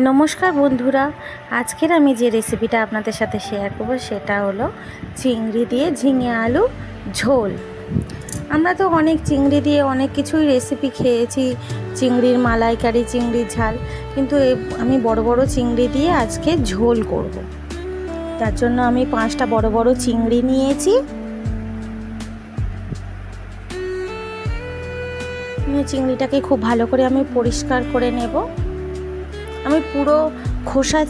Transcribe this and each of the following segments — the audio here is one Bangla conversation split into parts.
নমস্কার বন্ধুরা, আজকের আমি যে রেসিপিটা আপনাদের সাথে শেয়ার করব সেটা হলো চিংড়ি দিয়ে ঝিঙে আলু ঝোল। আমরা তো অনেক চিংড়ি দিয়ে অনেক কিছুই রেসিপি খেয়েছি, চিংড়ির মালাইকারি, চিংড়ির ঝাল, কিন্তু আমি বড় বড় চিংড়ি দিয়ে আজকে ঝোল করব। তার জন্য আমি 5টা বড় বড় চিংড়ি নিয়েছি। চিংড়িটাকে খুব ভালো করে আমি পরিষ্কার করে নেব। আমি পুরো খোসা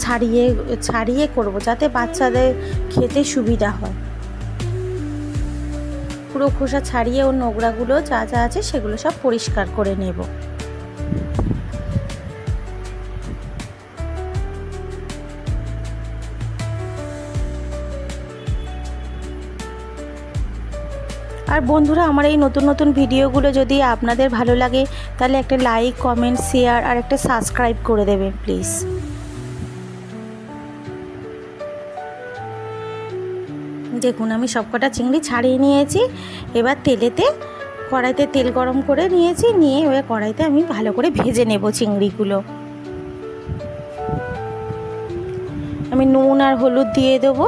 ছাড়িয়ে করব, যাতে বাচ্চাদের খেতে সুবিধা হয়। পুরো খোসা ছাড়িয়ে ওর নোংরাগুলো যা যা আছে সেগুলো সব পরিষ্কার করে নেব। আর বন্ধুরা, আমার এই নতুন নতুন ভিডিওগুলো যদি আপনাদের ভালো লাগে তাহলে একটা লাইক, কমেন্ট, শেয়ার আর একটা সাবস্ক্রাইব করে দেবেন প্লিজ। দেখুন, আমি সবকটা চিংড়ি ছাড়িয়ে নিয়েছি। এবার কড়াইতে তেল গরম করে নিয়েছি, নিয়ে এবার কড়াইতে আমি ভালো করে ভেজে নেব চিংড়িগুলো। আমি নুন আর হলুদ দিয়ে দেবো,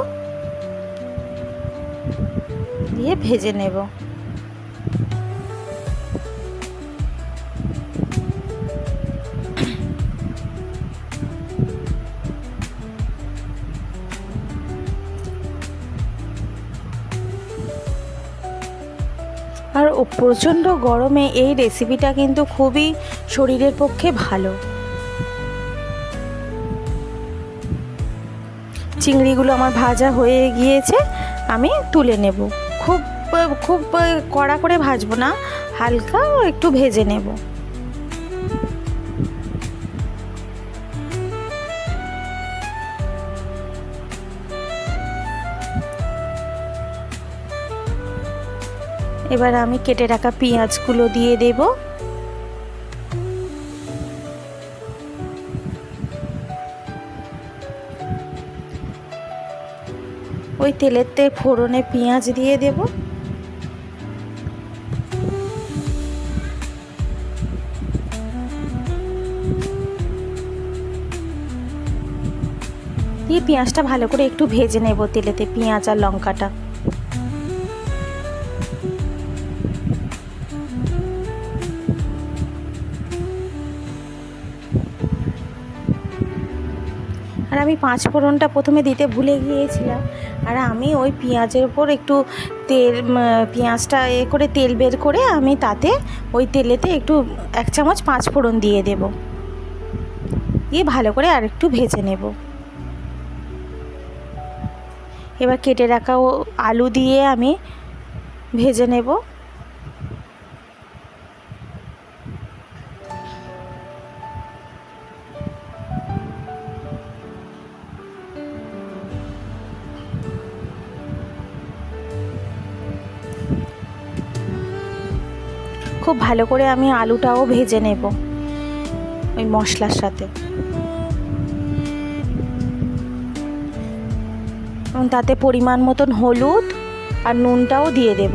দিয়ে ভেজে নেব। আর প্রচণ্ড গরমে এই রেসিপিটা কিন্তু খুবই শরীরের পক্ষে ভালো। চিংড়িগুলো আমার ভাজা হয়ে গিয়েছে, আমি তুলে নেব। খুব খুব কড়া করে ভাজবো না, হালকা একটু ভেজে নেব। এবার আমি কেটে রাখা পেঁয়াজগুলো দিয়ে দেব। ওই তেলেতে ফোড়নে পেঁয়াজ দিয়ে দেব। দিয়ে পেঁয়াজটা ভালো করে একটু ভেজে নেব তেলেতে, পেঁয়াজ আর লঙ্কাটা। আর আমি 5 ফোড়নটা প্রথমে দিতে ভুলে গিয়েছিলাম। আর আমি ওই পেঁয়াজের উপর একটু পেঁয়াজটা করে তেল বের করে আমি তাতে ওই তেলেতে একটু 1 চামচ 5 ফোড়ন দিয়ে দেব, দিয়ে ভালো করে আর একটু ভেজে নেব। এবার কেটে রাখা আলু দিয়ে আমি ভেজে নেব। খুব ভালো করে আমি আলুটাও ভেজে নেব ওই মশলার সাথে। তাতে পরিমাণ মতন হলুদ আর নুনটাও দিয়ে দেব।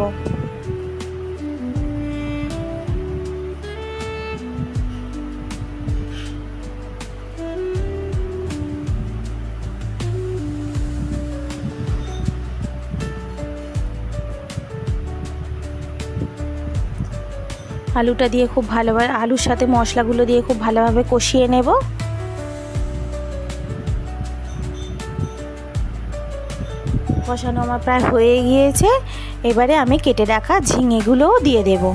আলুটা দিয়ে খুব ভালোভাবে, আলুর সাথে মশলাগুলো দিয়ে খুব ভালোভাবে কষিয়ে নেব। কষানো আমার প্রায় হয়ে গিয়েছে। এবারে আমি কেটে রাখা ঝিঙেগুলোও দিয়ে দেব।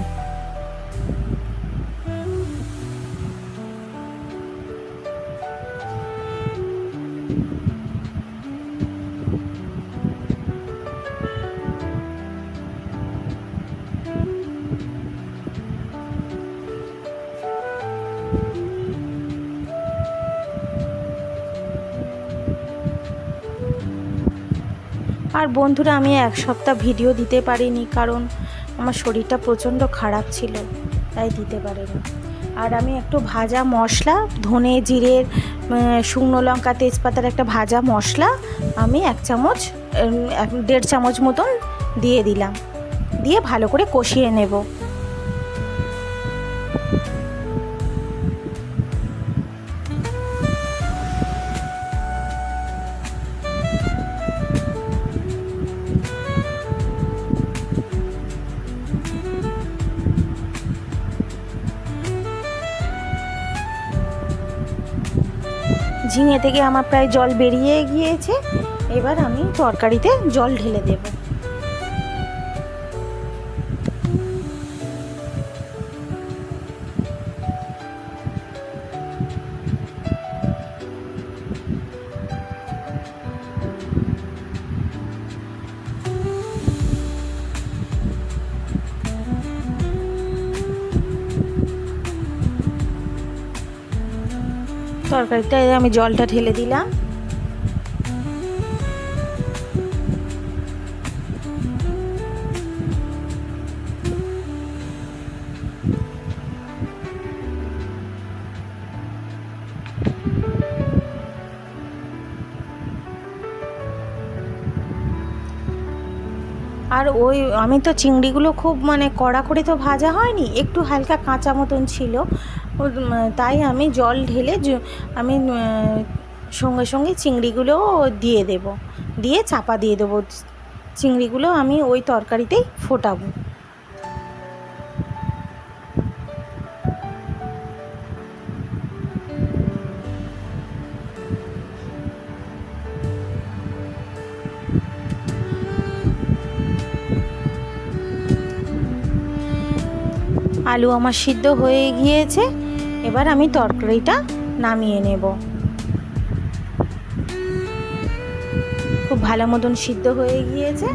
আর বন্ধুরা, আমি 1 সপ্তাহ ভিডিও দিতে পারিনি, কারণ আমার শরীরটা প্রচণ্ড খারাপ ছিল, তাই দিতে পারিনি। আর আমি একটু ভাজা মশলা, ধনে, জিরের, শুকনো লঙ্কা, তেজপাতার একটা ভাজা মশলা আমি 1.5 চামচ মতন দিয়ে দিলাম, দিয়ে ভালো করে কষিয়ে নেব। ঝিঙে থেকে আমার প্রায় জল বেরিয়ে গিয়েছে। এবার আমি তরকারিতে জল ঢেলে দেব। তরকারিতে আমি জলটা ঢেলে দিলাম। আর ওই আমি তো চিংড়িগুলো খুব মানে কড়া করে তো ভাজা হয়নি, একটু হালকা কাঁচা মতন ছিল, তাই আমি জল ঢেলে আমি সঙ্গে সঙ্গে চিংড়িগুলোও দিয়ে দেব, দিয়ে চাপা দিয়ে দেবো। চিংড়িগুলো আমি ওই তরকারিতেই ফোটাবো। আলু আমার সিদ্ধ হয়ে গিয়েছে, এবার আমি তরকারিটা নামিয়ে নেব। খুব ভালো মতন সিদ্ধ হয়ে গিয়েছে।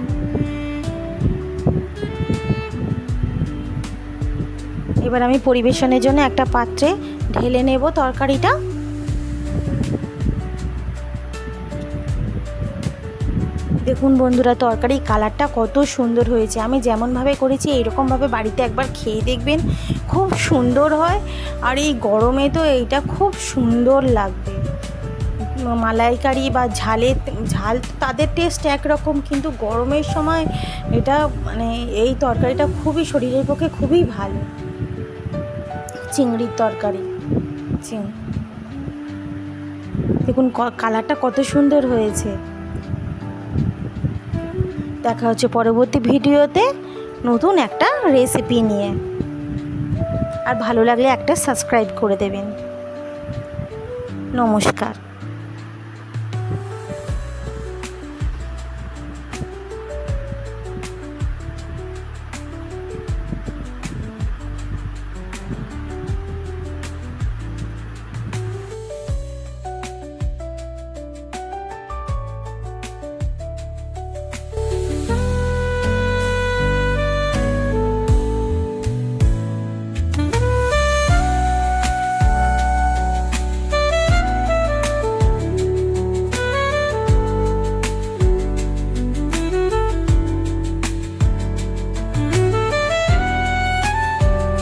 এবার আমি পরিবেশনের জন্য একটা পাত্রে ঢেলে নেব তরকারিটা। দেখুন বন্ধুরা, তরকারির কালারটা কত সুন্দর হয়েছে। আমি যেমনভাবে করেছি এইরকমভাবে বাড়িতে একবার খেয়ে দেখবেন, খুব সুন্দর হয়। আর এই গরমে তো এইটা খুব সুন্দর লাগবে। মালাইকারি বা ঝাল তাদের টেস্ট একরকম, কিন্তু গরমের সময় এটা মানে এই তরকারিটা খুবই শরীরের পক্ষে খুবই ভালো। চিংড়ির তরকারি, দেখুন কালারটা কত সুন্দর হয়েছে। দেখা হচ্ছে পরবর্তী ভিডিওতে নতুন একটা রেসিপি নিয়ে। আর ভালো লাগলে একটা সাবস্ক্রাইব করে দেবেন। নমস্কার।